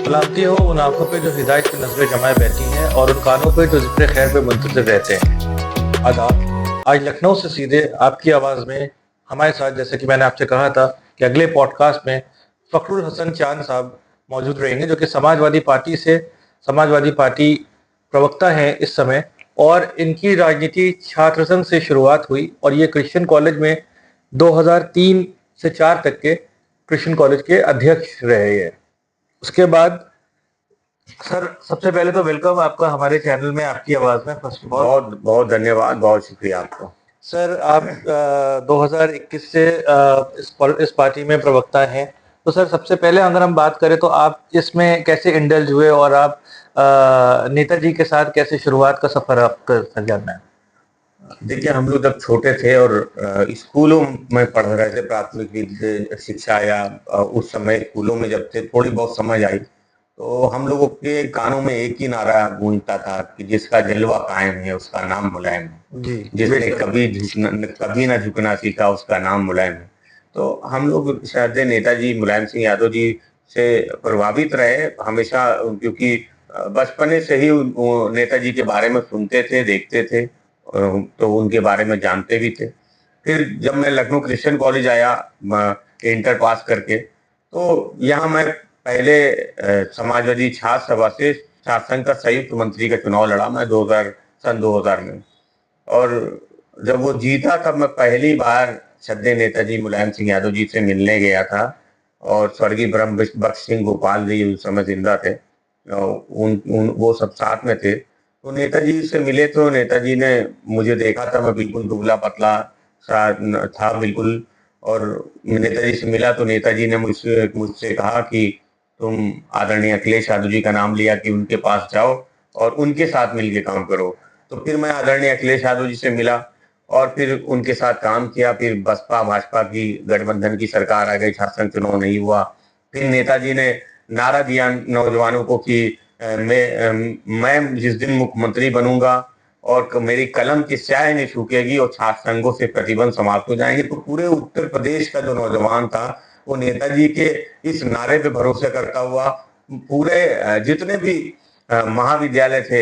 सलामती हो उन आंखों पे जो हिदायत की नजरें जमाए बैठी हैं और उन कानों पे जो जिक्र खैर पे मुंतज़िर रहते हैं। आदाब। आज लखनऊ से सीधे आपकी आवाज़ में हमारे साथ, जैसे कि मैंने आपसे कहा था कि अगले पॉडकास्ट में फ़खरुल हसन चांद साहब मौजूद रहेंगे, जो कि समाजवादी पार्टी प्रवक्ता हैं इस समय। और इनकी राजनीति छात्र संघ से शुरुआत हुई और ये क्रिश्चियन कॉलेज में 2003 से 4 तक के क्रिश्चियन कॉलेज के अध्यक्ष रहे हैं। उसके बाद सर, सबसे पहले तो वेलकम आपका हमारे चैनल में, आपकी आवाज़ में। फर्स्ट ऑफ ऑल बहुत बहुत धन्यवाद, बहुत शुक्रिया आपका। सर, आप 2021 से इस पार्टी में प्रवक्ता हैं। तो सर, सबसे पहले अगर हम बात करें तो आप इसमें कैसे इंडल्ज हुए और आप नेताजी के साथ कैसे शुरुआत का सफ़र आपका सर जानना है। देखिए, हम लोग जब छोटे थे और स्कूलों में पढ़ रहे थे, प्राथमिक शिक्षा या उस समय स्कूलों में जब थे, थोड़ी बहुत समझ आई तो हम लोगों के कानों में एक ही नारा गूंजता था कि जिसका जलवा कायम है उसका नाम मुलायम है, जी, जिसने बेशक। कभी ना झुकना सीखा उसका नाम मुलायम है। तो हम लोग शायद नेताजी मुलायम सिंह यादव जी से प्रभावित रहे हमेशा, क्योंकि बचपने से ही नेताजी के बारे में सुनते थे, देखते थे, तो उनके बारे में जानते भी थे। फिर जब मैं लखनऊ क्रिश्चियन कॉलेज आया इंटर पास करके, तो यहाँ मैं पहले समाजवादी छात्र सभा से छात्र संघ का संयुक्त मंत्री का चुनाव लड़ा मैं 2000 में। और जब वो जीता तब मैं पहली बार श्रद्धेय नेताजी मुलायम सिंह यादव जी से मिलने गया था। और स्वर्गीय ब्रह्म बख्श सिंह गोपाल जी उस समय जिंदा थे, वो सब साथ में थे। तो नेताजी से मिले तो नेताजी ने मुझे देखा था, मैं बिल्कुल दुबला पतला सा था बिल्कुल। और नेताजी से मिला तो नेताजी ने मुझसे मुझसे कहा कि तुम आदरणीय अखिलेश यादव जी का नाम लिया कि उनके पास जाओ और उनके साथ मिलके काम करो। तो फिर मैं आदरणीय अखिलेश यादव जी से मिला और फिर उनके साथ काम किया। फिर बसपा भाजपा की गठबंधन की सरकार आ गई, शासन चुनाव नहीं हुआ। फिर नेताजी ने नारा दिया नौजवानों को कि मैं जिस दिन मुख्यमंत्री बनूंगा और मेरी कलम की स्याही नहीं सूखेगी और छात्र संघों से प्रतिबंध समाप्त हो जाएंगे, तो पूरे उत्तर प्रदेश का जो नौजवान था वो नेताजी के इस नारे पे भरोसा करता हुआ पूरे जितने भी महाविद्यालय थे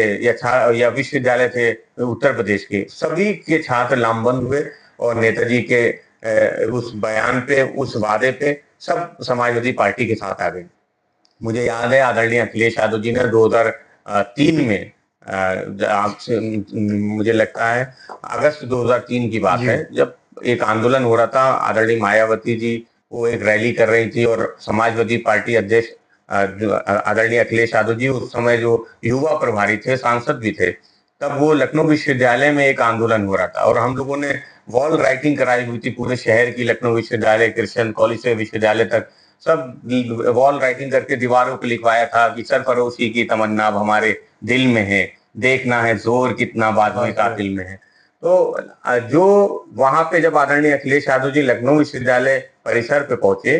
या विश्वविद्यालय थे उत्तर प्रदेश के, सभी के छात्र लामबंद हुए और नेताजी के उस बयान पे, उस वादे पे सब समाजवादी पार्टी के साथ आ गए। मुझे याद है आदरणीय अखिलेश यादव जी ने 2003 में आपसे मुझे लगता है अगस्त 2003 की बात जी, है, जब एक आंदोलन हो रहा था। आदरणीय मायावती जी वो एक रैली कर रही थी और समाजवादी पार्टी अध्यक्ष आदरणीय अखिलेश यादव जी उस समय जो युवा प्रभारी थे, सांसद भी थे, तब वो लखनऊ विश्वविद्यालय में एक आंदोलन हो रहा था और हम लोगों ने वॉल राइटिंग कराई हुई थी पूरे शहर की। लखनऊ विश्वविद्यालय, क्रिश्चियन कॉलेज से विश्वविद्यालय तक सब वॉल राइटिंग करके दीवारों पे लिखवाया था कि सरफरोशी की तमन्ना अब हमारे दिल में है, देखना है जोर कितना बादमे कातिल में है। तो जो वहां पे जब आदरणीय अखिलेश यादव जी लखनऊ विश्वविद्यालय परिसर पे पहुंचे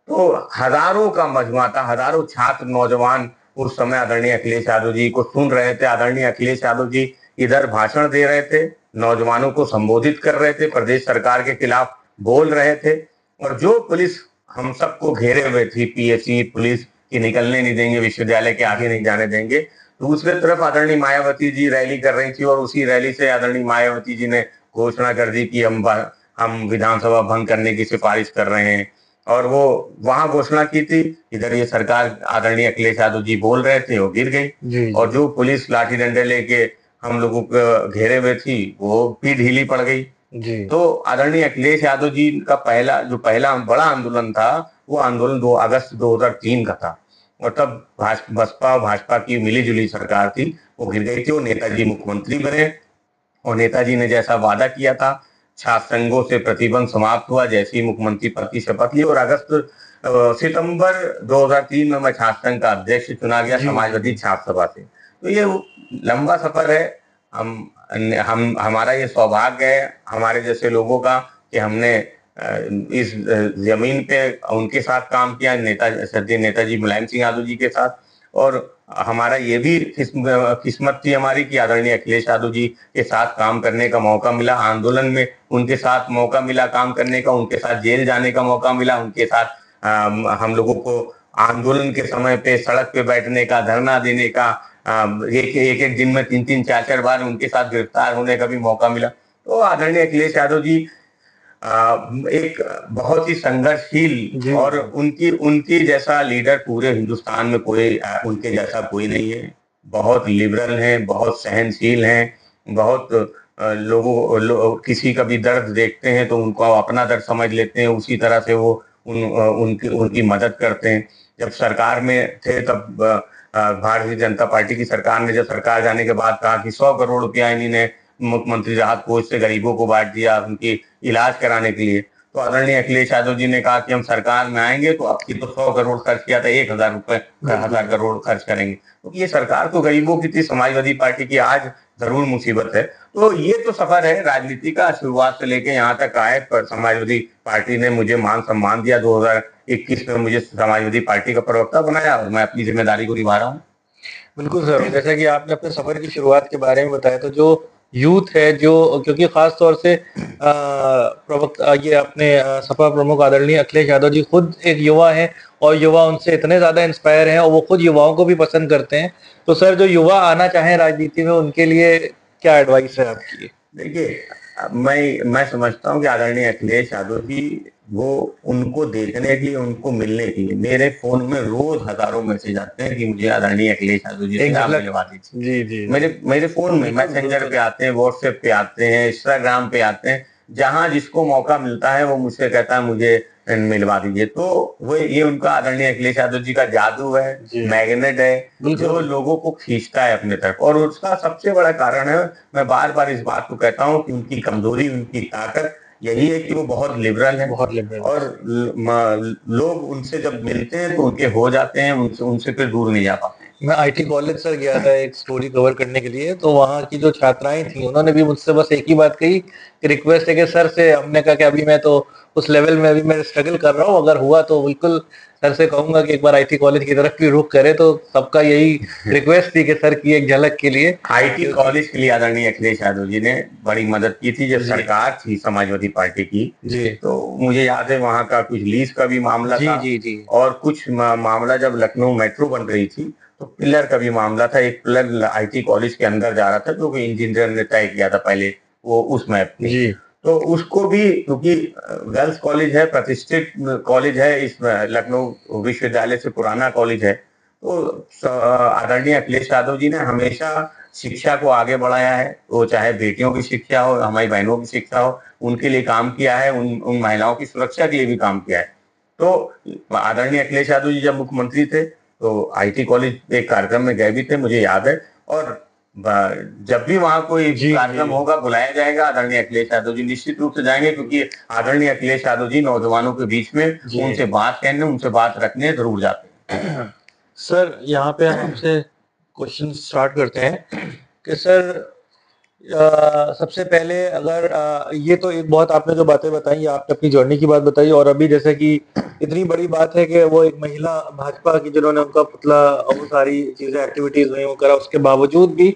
तो हजारों का मजमा था, हजारों छात्र नौजवान उस समय आदरणीय अखिलेश यादव जी को सुन रहे थे। आदरणीय अखिलेश यादव जी इधर भाषण दे रहे थे, नौजवानों को संबोधित कर रहे थे, प्रदेश सरकार के खिलाफ बोल रहे थे। और जो पुलिस हम सबको घेरे हुए थी, पीएससी पुलिस की निकलने नहीं देंगे, विश्वविद्यालय के आगे नहीं जाने देंगे, दूसरे तरफ आदरणीय मायावती जी रैली कर रही थी और उसी रैली से आदरणीय मायावती जी ने घोषणा कर दी कि हम विधानसभा भंग करने की सिफारिश कर रहे हैं। और वो वहां घोषणा की थी, इधर ये सरकार आदरणीय अखिलेश यादव जी बोल रहे थे, वो गिर गई। जी, और जी, जो पुलिस लाठी डंडे लेके हम लोगों को घेरे हुए थी वो भी ढीली पड़ गई। जी। तो आदरणीय अखिलेश यादव जी का पहला बड़ा आंदोलन था, वो आंदोलन 2 अगस्त 2003 का था। और तब बसपा भाजपा की मिलीजुली सरकार थी, वो गिर गई थी और नेताजी मुख्यमंत्री बने। और नेताजी ने जैसा वादा किया था, छात्र संघों से प्रतिबंध समाप्त हुआ जैसे ही मुख्यमंत्री पद की शपथ ली। और सितंबर 2003 में मैं छात्र संघ का अध्यक्ष चुना गया जी, जी, समाजवादी जी। छात्र सभा से। तो ये लंबा सफर है। हम हमारा ये सौभाग्य है हमारे जैसे लोगों का कि हमने इस जमीन पे उनके साथ काम किया, नेताजी मुलायम सिंह यादव जी के साथ। और हमारा ये भी किस्मत थी हमारी कि आदरणीय अखिलेश यादव जी के साथ काम करने का मौका मिला, आंदोलन में उनके साथ मौका मिला काम करने का, उनके साथ जेल जाने का मौका मिला, उनके साथ हम लोगों को आंदोलन के समय पे सड़क पे बैठने का, धरना देने का, एक दिन में 3-3 4-4 बार उनके साथ गिरफ्तार होने का भी मौका मिला। तो आदरणीय अखिलेश यादव जी एक बहुत ही संघर्षशील, और उनकी उनकी जैसा लीडर पूरे हिंदुस्तान में कोई उनके जैसा कोई नहीं है। बहुत लिबरल हैं, बहुत सहनशील हैं, बहुत किसी का भी दर्द देखते हैं तो उनको अपना दर्द समझ लेते हैं, उसी तरह से वो उनकी उनकी मदद करते हैं। जब सरकार में थे तब भारतीय जनता पार्टी की सरकार ने जब सरकार जाने के बाद कहा कि 100 करोड़ रुपया इन्होंने मुख्यमंत्री राहत कोष से गरीबों को बांट दिया उनकी इलाज कराने के लिए, तो आदरणीय अखिलेश यादव जी ने कहा कि हम सरकार में आएंगे तो आपकी तो 100 करोड़ खर्च किया था, 1000 करोड़ खर्च करेंगे। तो ये सरकार तो गरीबों की थी, समाजवादी पार्टी की आज जरूर मुसीबत है। तो ये तो सफर है राजनीति का, शुरुआत से लेके यहाँ तक आए, पर समाजवादी पार्टी ने मुझे मान सम्मान दिया। 2021 में मुझे समाजवादी पार्टी का प्रवक्ता बनाया और मैं अपनी जिम्मेदारी को निभा रहा हूँ। बिल्कुल सर, जैसा कि आपने अपने सफर की शुरुआत के बारे में बताया, तो जो यूथ है, जो क्योंकि खास तौर से प्रवक्ता ये अपने सपा प्रमुख आदरणीय अखिलेश यादव जी खुद एक युवा हैं और युवा उनसे इतने ज्यादा इंस्पायर हैं और वो खुद युवाओं को भी पसंद करते हैं। तो सर, जो युवा आना चाहें राजनीति में, उनके लिए क्या एडवाइस है आपकी? देखिए, मैं समझता हूँ कि आदरणीय अखिलेश यादव जी, वो उनको देखने के लिए, उनको मिलने के लिए मेरे फोन में रोज हजारों मैसेज आते हैं कि मुझे आदरणीय अखिलेश यादव जी से आप मिलवा दीजिए। जी जी, मेरे फोन में मैसेंजर पे आते हैं, व्हाट्सएप पे आते हैं, इंस्टाग्राम पे आते हैं, जहां जिसको मौका मिलता है वो मुझसे कहता है मुझे मिलवा दीजिए। तो वो ये उनका आदरणीय अखिलेश यादव जी का जादू है, मैग्नेट है, जो लोगों को खींचता है अपने तरफ। और उसका सबसे बड़ा कारण है, मैं बार बार इस बात को कहता हूँ कि उनकी कमजोरी, उनकी ताकत यही है कि वो बहुत लिबरल है, और लोग उनसे जब मिलते हैं तो उनके हो जाते हैं, उनसे फिर दूर नहीं जा पाते। मैं आईटी कॉलेज सर गया था एक स्टोरी कवर करने के लिए, तो वहाँ की जो छात्राएं थी उन्होंने भी मुझसे बस एक ही बात कही कि रिक्वेस्ट है कि सर से, हमने कहा कि अभी मैं तो उस लेवल में अभी मैं स्ट्रगल कर रहा हूँ, अगर हुआ तो बिल्कुल सर से कहूंगा कि एक बार आईटी कॉलेज की तरफ भी रुख करे। तो सबका यही रिक्वेस्ट थी कि सर की एक झलक के लिए आईटी कॉलेज के लिए आदरणीय अखिलेश यादव जी ने बड़ी मदद की थी। जब सरकार थी समाजवादी पार्टी की जी, तो मुझे याद है वहाँ का कुछ लीज का भी मामला था। जी, और कुछ मामला जब लखनऊ मेट्रो बन रही थी तो पिलर का भी मामला था। एक पिलर आईटी कॉलेज के अंदर जा रहा था, जो कि इंजीनियर ने तय किया था पहले वो उस मैप में। जी, तो उसको भी, क्योंकि गर्ल्स कॉलेज है, प्रतिष्ठित कॉलेज है, इस लखनऊ विश्वविद्यालय से पुराना कॉलेज है, तो आदरणीय अखिलेश यादव जी ने हमेशा शिक्षा को आगे बढ़ाया है। वो चाहे बेटियों की शिक्षा हो, हमारी बहनों की शिक्षा हो, उनके लिए काम किया है, उन महिलाओं की सुरक्षा के लिए भी काम किया है। तो आदरणीय अखिलेश यादव जी जब मुख्यमंत्री थे तो आईटी कॉलेज एक कार्यक्रम में गए भी थे, मुझे याद है। और जब भी वहां कोई कार्यक्रम होगा बुलाया जाएगा, आदरणीय अखिलेश यादव जी निश्चित रूप से जाएंगे, क्योंकि आदरणीय अखिलेश यादव जी नौजवानों के बीच में उनसे बात कहने, उनसे बात रखने जरूर जाते हैं। सर, यहाँ पे हम आपसे क्वेश्चन स्टार्ट करते हैं कि सर, सबसे पहले अगर ये तो एक बहुत आपने जो बातें बताई, आपने अपनी जर्नी की बात बताई, और अभी जैसे कि इतनी बड़ी बात है कि वो एक महिला भाजपा की, जिन्होंने उनका पुतला, वो सारी चीजें, एक्टिविटीज हुई, वो करा, उसके बावजूद भी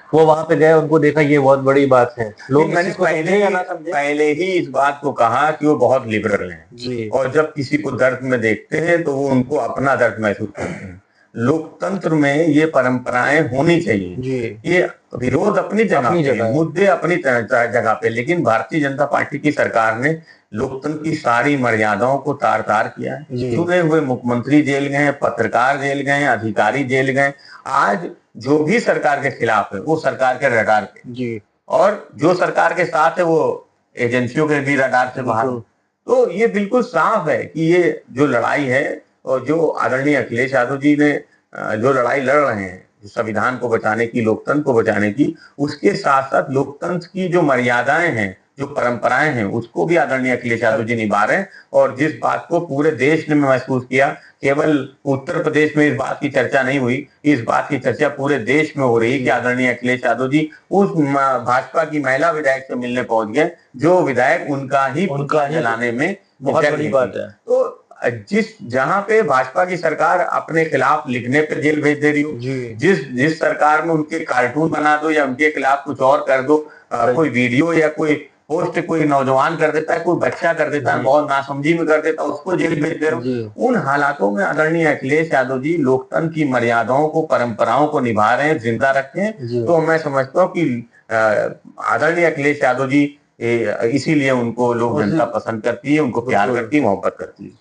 वो वहां पे गए, उनको देखा, ये बहुत बड़ी बात है। लोग मैंने पहले ही इस बात को कहा कि वो बहुत लिबरल हैं जी, और जब किसी को दर्द में देखते हैं तो वो उनको अपना दर्द महसूस करते हैं। लोकतंत्र में ये परंपराएं होनी चाहिए जी। ये विरोध अपनी जगह पे, मुद्दे अपनी जगह पे, लेकिन भारतीय जनता पार्टी की सरकार ने लोकतंत्र की सारी मर्यादाओं को तार तार किया है। चुने हुए मुख्यमंत्री जेल गए, पत्रकार जेल गए, अधिकारी जेल गए। आज जो भी सरकार के खिलाफ है वो सरकार के रडार पे जी, और जो सरकार के साथ है वो एजेंसियों के भी रडार से बाहर। तो ये बिल्कुल साफ है कि ये जो लड़ाई है, और जो आदरणीय अखिलेश यादव जी ने जो लड़ाई लड़ रहे हैं संविधान को बचाने की, लोकतंत्र को बचाने की, उसके साथ साथ लोकतंत्र की जो मर्यादाएं हैं, जो परंपराएं हैं, उसको भी आदरणीय अखिलेश यादव जी निभा रहे हैं। और जिस बात को पूरे देश ने महसूस किया, केवल उत्तर प्रदेश में इस बात की चर्चा नहीं हुई, इस बात की चर्चा पूरे देश में हो रही है कि आदरणीय अखिलेश यादव जी उस भाजपा की महिला विधायक से मिलने पहुंच गए, जो विधायक उनका ही जलाने में बहुत बड़ी बात है। तो जहां पे भाजपा की सरकार अपने खिलाफ लिखने पे जेल भेज दे रही हो, जिस सरकार में उनके कार्टून बना दो या उनके खिलाफ कुछ और कर दो, कोई वीडियो या कोई पोस्ट कोई नौजवान कर देता है, कोई बच्चा कर देता है, बहुत नासमझी में कर देता है, उसको जेल भेज दे रहे हो। उन हालातों में आदरणीय अखिलेश यादव जी लोकतंत्र की मर्यादाओं को, परंपराओं को निभा रहे हैं, जिंदा रखे हैं। तो मैं समझता हूँ कि आदरणीय अखिलेश यादव जी, इसीलिए उनको लोग, जनता पसंद करती है, उनको प्यार करती है, मोहब्बत करती है।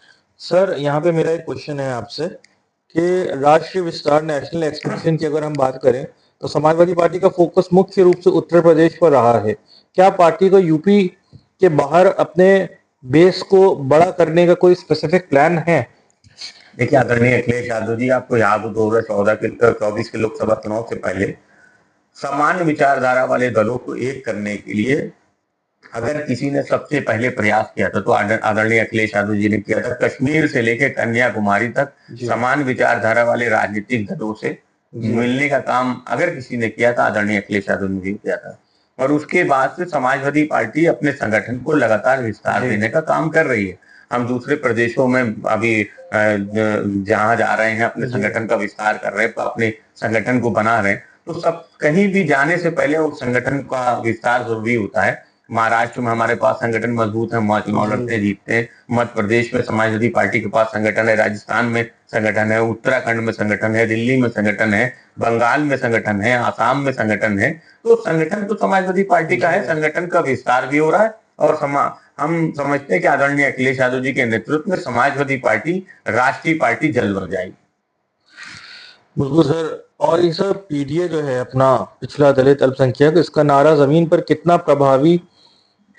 सर, यहाँ पे मेरा एक क्वेश्चन है आपसे कि राष्ट्रीय विस्तार, नेशनल एक्सपेंशन की अगर हम बात करें तो समाजवादी पार्टी का फोकस मुख्य रूप से उत्तर प्रदेश पर रहा है। क्या पार्टी को यूपी के बाहर अपने बेस को बड़ा करने का कोई स्पेसिफिक प्लान है? देखिए आदरणीय अखिलेश यादव जी, आपको याद हो 2014 के 24 के लोकसभा चुनाव से पहले सामान्य विचारधारा वाले दलों को एक करने के लिए अगर किसी ने सबसे पहले प्रयास किया था तो आदरणीय अखिलेश यादव जी ने किया था। कश्मीर से लेकर कन्याकुमारी तक समान विचारधारा वाले राजनीतिक दलों से मिलने का काम अगर किसी ने किया था, आदरणीय अखिलेश यादव ने भी किया था। और उसके बाद से समाजवादी पार्टी अपने संगठन को लगातार विस्तार देने का काम कर रही है। हम दूसरे प्रदेशों में अभी जहां जा रहे हैं, अपने संगठन का विस्तार कर रहे हैं, अपने संगठन को बना रहे हैं। तो सब कहीं भी जाने से पहले उस संगठन का विस्तार जरूरी होता है। महाराष्ट्र में हमारे पास संगठन मजबूत है, वहां चुनाव लड़ते जीतते हैं। मध्य प्रदेश में समाजवादी पार्टी के पास संगठन है, राजस्थान में संगठन है, उत्तराखंड में संगठन है, दिल्ली में संगठन है, बंगाल में संगठन है, आसाम में संगठन है। तो संगठन तो समाजवादी पार्टी का है, संगठन का विस्तार भी हो रहा है। और हम समझते हैं कि आदरणीय अखिलेश यादव जी के नेतृत्व में समाजवादी पार्टी राष्ट्रीय पार्टी जल्द बन जाएगी। बिल्कुल सर। और ये सब पीडीए जो है अपना पिछड़ा दलित अल्पसंख्यक, इसका नारा जमीन पर कितना प्रभावी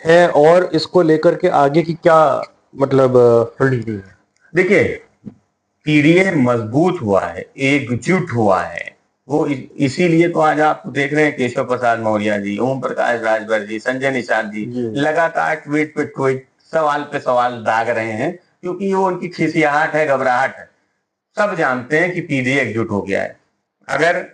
है और इसको लेकर के आगे की क्या मतलब रणनीति है? देखिए पीडीए मजबूत हुआ है, एकजुट हुआ है। वो इसीलिए तो आज आप देख रहे हैं केशव प्रसाद मौर्य जी, ओम प्रकाश राजभर जी, संजय निषाद जी लगातार ट्वीट पे ट्वीट, सवाल पे सवाल दाग रहे हैं, क्योंकि वो उनकी खिसियाहट है, घबराहट है। सब जानते हैं कि पीडीए एकजुट हो गया है। अगर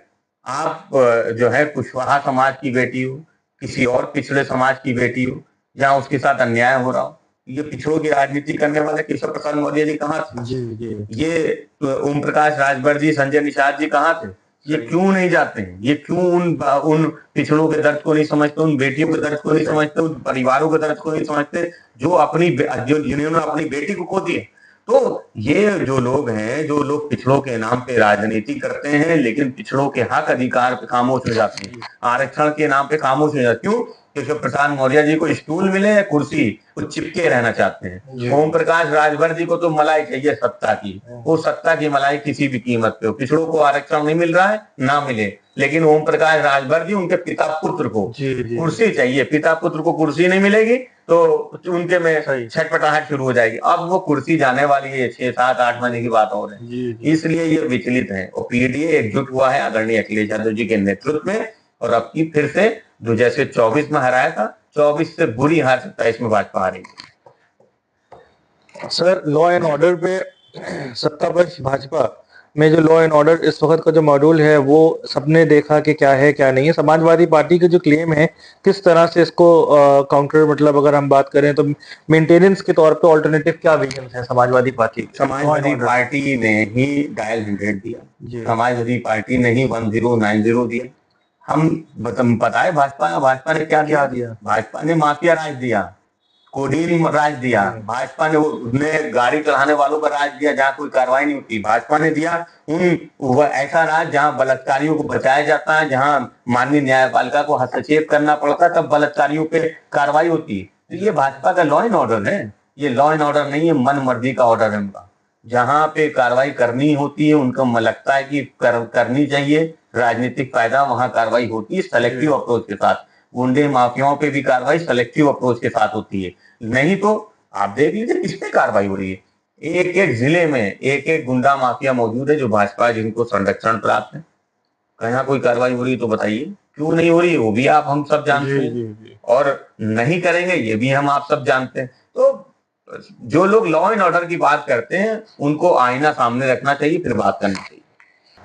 आप जो है कुशवाहा समाज की बेटी हो, किसी और पिछड़े समाज की बेटी हो, जहां उसके साथ अन्याय हो रहा हो, ये पिछड़ों की राजनीति करने वाले केशव प्रसाद मौर्य जी कहाँ थे? ये ओम प्रकाश राजभर जी, संजय निषाद जी कहाँ थे? ये क्यों नहीं जाते हैं? ये क्यों उन पिछड़ों के दर्द को नहीं समझते, उन बेटियों के दर्द को नहीं समझते, उन परिवारों के दर्द को नहीं समझते जो जिन्होंने अपनी बेटी को खो दिया? तो ये जो लोग हैं, जो लोग पिछड़ों के नाम पे राजनीति करते हैं, लेकिन पिछड़ों के हक अधिकार पे खामोश हो जाते हैं, आरक्षण के नाम पे खामोश हो जाते। क्यों? केशव प्रसाद मौर्य जी को स्टूल मिले या कुर्सी, वो चिपके रहना चाहते हैं। ओम प्रकाश राजभर जी को तो मलाई चाहिए सत्ता की, वो सत्ता की मलाई किसी भी कीमत पे हो। पिछड़ों को आरक्षण नहीं मिल रहा है, ना मिले, लेकिन ओम प्रकाश राजभर जी, उनके पिता पुत्र को कुर्सी चाहिए। पिता पुत्र को कुर्सी नहीं मिलेगी तो उनके में छटपटाहट शुरू हो जाएगी। अब वो कुर्सी जाने वाली है, 6, 7, 8 महीने की बात हो रही है, इसलिए ये विचलित है। और पीडीए एकजुट हुआ है आदरणीय अखिलेश यादव जी के नेतृत्व में, और अब की फिर से जो जैसे 24 में हराया था, 24 से बुरी हार 27 में भाजपा हारेगी। सर, लॉ एंड ऑर्डर पे सत्ता पक्ष भाजपा में जो लॉ एंड ऑर्डर इस वक्त का जो मॉड्यूल है, वो सबने देखा कि क्या है क्या नहीं है। समाजवादी पार्टी के जो क्लेम है, किस तरह से इसको काउंटर, मतलब अगर हम बात करें तो मेंटेनेंस के तौर पे ऑल्टरनेटिव क्या विजन है समाजवादी पार्टी? समाजवादी पार्टी ने ही डायल 100 दिया, समाजवादी पार्टी ने ही 1090 दिया। हम पता है भाजपा ने क्या दिया? भाजपा ने माफिया राज दिया, कोडीन राज दिया। भाजपा ने गाड़ी चढ़ाने वालों पर राज दिया, जहां कोई कार्रवाई नहीं होती। भाजपा ने दिया ऐसा राज जहां बलात्कारियों को बचाया जाता है, जहां माननीय न्यायपालिका को हस्तक्षेप करना पड़ता है, तब बलात्कारियों पे कार्रवाई होती है। तो ये भाजपा का लॉ एंड ऑर्डर है, ये लॉ एंड ऑर्डर नहीं है, मन मर्जी का ऑर्डर है उनका। जहां पे कार्रवाई करनी होती है, उनको लगता है कि करनी चाहिए, राजनीतिक फायदा, वहां कार्रवाई होती है सेलेक्टिव अप्रोच के साथ। गुंडे माफियाओं पे भी कार्रवाई सेलेक्टिव अप्रोच के साथ होती है। नहीं तो आप देख लीजिए किस पे कार्रवाई हो रही है। एक एक जिले में एक एक गुंडा माफिया मौजूद है जो भाजपा जिनको संरक्षण प्राप्त है। कहीं कोई कार्रवाई हो रही है तो बताइए क्यों नहीं हो रही है? वो भी आप हम सब जानते हैं, और नहीं करेंगे ये भी हम आप सब जानते हैं। तो जो लोग लॉ एंड ऑर्डर की बात करते हैं, उनको आईना सामने रखना चाहिए, फिर बात करनी चाहिए।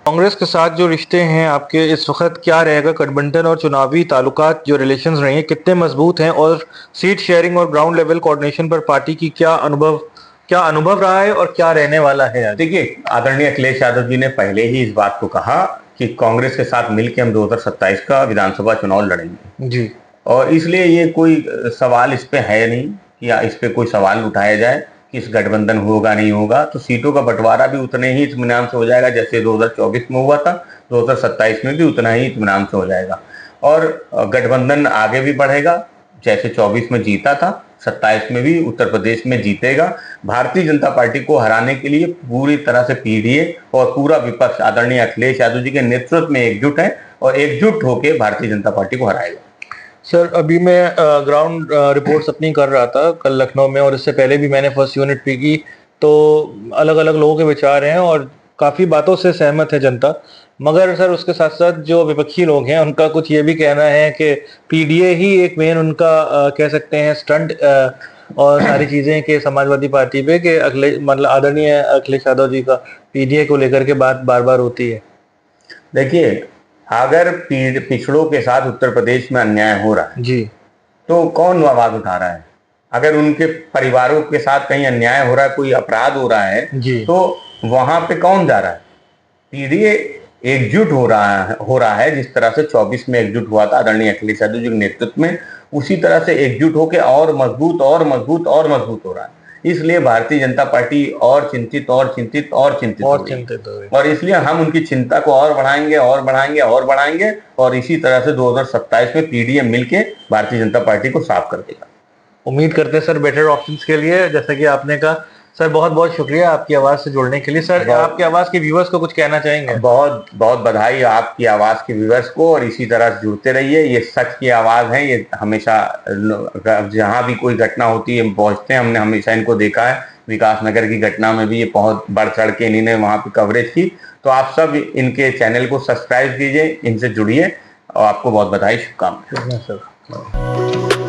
कांग्रेस के साथ जो रिश्ते हैं आपके इस वक्त क्या रहेगा? गठबंधन और चुनावी ताल्लुकात जो रिलेशंस रहे हैं कितने मजबूत हैं, और सीट शेयरिंग और ग्राउंड लेवल कोऑर्डिनेशन पर पार्टी की क्या अनुभव रहा है और क्या रहने वाला है? देखिए आदरणीय अखिलेश यादव जी ने पहले ही इस बात को कहा कि कांग्रेस के साथ मिलकर हम 2027 का विधानसभा चुनाव लड़ेंगे। जी। और इसलिए ये कोई सवाल इस पे है नहीं कि इस पे कोई सवाल उठाया जाए कि इस गठबंधन होगा नहीं होगा। तो सीटों का बंटवारा भी उतने ही इत्मीनान से हो जाएगा जैसे 2024 में हुआ था, 2027 में भी उतना ही इत्मीनान से हो जाएगा। और गठबंधन आगे भी बढ़ेगा, जैसे 24 में जीता था 27 में भी उत्तर प्रदेश में जीतेगा। भारतीय जनता पार्टी को हराने के लिए पूरी तरह से पीडीए और पूरा विपक्ष आदरणीय अखिलेश यादव जी के नेतृत्व में एकजुट है और एकजुट होकर भारतीय जनता पार्टी को हराएगा। सर, अभी मैं ग्राउंड रिपोर्ट्स अपनी कर रहा था कल लखनऊ में, और इससे पहले भी मैंने फर्स्ट यूनिट पी की। तो अलग अलग लोगों के विचार हैं और काफ़ी बातों से सहमत है जनता। मगर सर, उसके साथ साथ जो विपक्षी लोग हैं उनका कुछ ये भी कहना है कि पीडीए ही एक मेन उनका कह सकते हैं स्टंट और सारी चीज़ें कि समाजवादी पार्टी पे कि अखिलेश मतलब आदरणीय अखिलेश यादव जी का पीडीए को लेकर के बात बार बार होती है। देखिए, अगर पिछड़ों के साथ उत्तर प्रदेश में अन्याय हो रहा है जी, तो कौन आवाज उठा रहा है? अगर उनके परिवारों के साथ कहीं अन्याय हो रहा है, कोई अपराध हो रहा है, जी, तो वहां पे कौन जा रहा है? पीडीए एकजुट हो रहा है जिस तरह से 24 में एकजुट हुआ था आदरणीय अखिलेश यादव जी के नेतृत्व में, उसी तरह से एकजुट होकर और मजबूत और मजबूत और मजबूत हो रहा है। इसलिए भारतीय जनता पार्टी और चिंतित और चिंतित और चिंतित हो रही है। चिंतित हो रही है। और इसलिए हम उनकी चिंता को और बढ़ाएंगे और बढ़ाएंगे और बढ़ाएंगे और इसी तरह से 2027 में पीडीए मिलके भारतीय जनता पार्टी को साफ कर देगा। उम्मीद करते हैं सर बेटर ऑप्शंस के लिए, जैसा कि आपने कहा। सर, बहुत बहुत शुक्रिया आपकी आवाज़ से जुड़ने के लिए। सर, आपकी आवाज़ के व्यूअर्स को कुछ कहना चाहेंगे? बहुत बहुत बधाई आपकी आवाज के व्यूअर्स को, और इसी तरह से जुड़ते रहिए। ये सच की आवाज है, ये हमेशा जहां भी कोई घटना होती है पहुंचते हैं। हमने हमेशा इनको देखा है, विकास नगर की घटना में भी ये बहुत बढ़ चढ़ के इन्होंने वहां पे कवरेज की। तो आप सब इनके चैनल को सब्सक्राइब कीजिए, इनसे जुड़िए, और आपको बहुत बधाई, शुभकामनाएं। सर।